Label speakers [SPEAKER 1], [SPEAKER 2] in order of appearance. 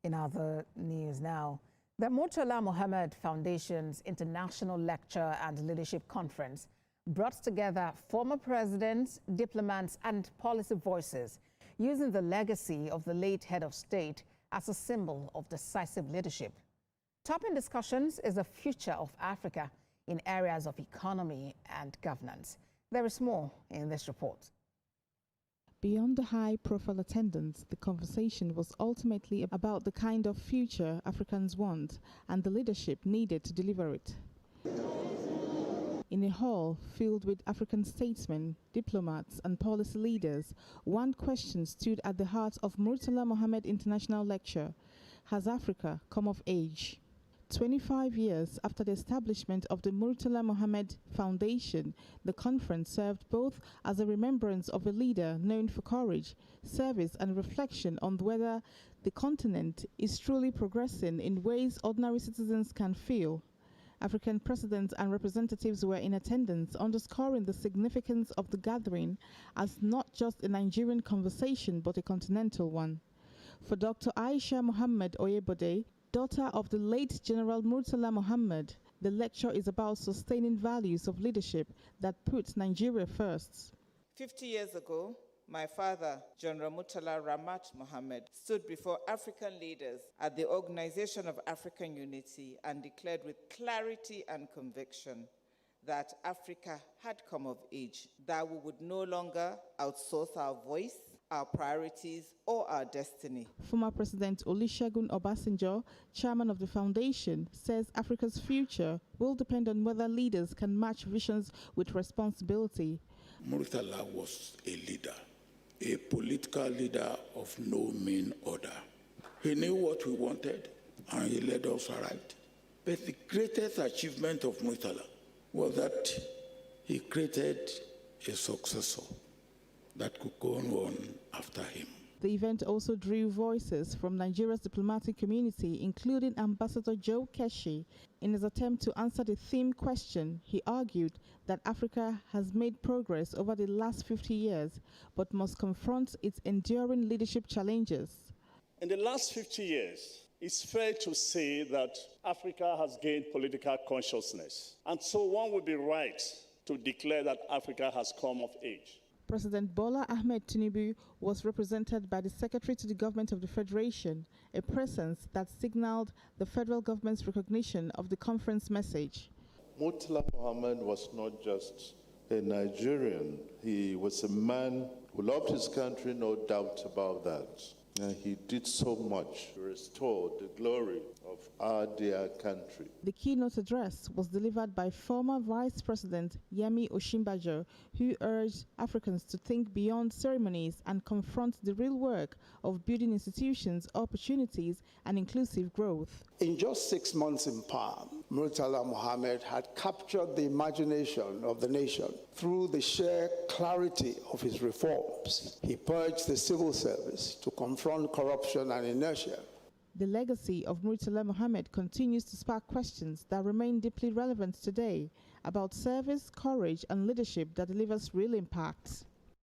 [SPEAKER 1] In other news now, the Murtala Muhammed Foundation's International Lecture and Leadership Conference brought together former presidents, diplomats, and policy voices, using the legacy of the late head of state as a symbol of decisive leadership. Topping discussions is the future of Africa in areas of economy and governance. There is more in this report.
[SPEAKER 2] Beyond the high-profile attendance, the conversation was ultimately about the kind of future Africans want and the leadership needed to deliver it. In a hall filled with African statesmen, diplomats and policy leaders, one question stood at the heart of Murtala Muhammed International Lecture: has Africa come of age? 25 years after the establishment of the Murtala Muhammed Foundation, the conference served both as a remembrance of a leader known for courage, service and reflection on whether the continent is truly progressing in ways ordinary citizens can feel. African presidents and representatives were in attendance, underscoring the significance of the gathering as not just a Nigerian conversation but a continental one. For Dr. Aisha Muhammad Oyebode, daughter of the late General Murtala Muhammed, the lecture is about sustaining values of leadership that put Nigeria first.
[SPEAKER 3] 50 years ago, my father, General Murtala Muhammed, stood before African leaders at the Organization of African Unity and declared with clarity and conviction that Africa had come of age, that we would no longer outsource our voice, our priorities, or our destiny.
[SPEAKER 2] Former President Olusegun Obasanjo, chairman of the foundation, says Africa's future will depend on whether leaders can match visions with responsibility.
[SPEAKER 4] Murtala was a leader, a political leader of no mean order. He knew what we wanted, and he led us right. But the greatest achievement of Murtala was that he created a successor that could go on after him.
[SPEAKER 2] The event also drew voices from Nigeria's diplomatic community, including Ambassador Joe Keshi. In his attempt to answer the theme question, he argued that Africa has made progress over the last 50 years, but must confront its enduring leadership challenges.
[SPEAKER 5] In the last 50 years, it's fair to say that Africa has gained political consciousness, and so one would be right to declare that Africa has come of age.
[SPEAKER 2] President Bola Ahmed Tinubu was represented by the Secretary to the Government of the Federation, a presence that signaled the federal government's recognition of the conference message.
[SPEAKER 6] Murtala Muhammed was not just a Nigerian. He was a man who loved his country, no doubt about that. And he did so much to restore the glory of our dear country.
[SPEAKER 2] The keynote address was delivered by former Vice President Yemi Osinbajo, who urged Africans to think beyond ceremonies and confront the real work of building institutions, opportunities, and inclusive growth.
[SPEAKER 7] In just 6 months in power, Murtala Muhammed had captured the imagination of the nation through the sheer clarity of his reforms. He purged the civil service to confront corruption and inertia.
[SPEAKER 2] The legacy of Murtala Muhammed continues to spark questions that remain deeply relevant today about service, courage, and leadership that delivers real impact.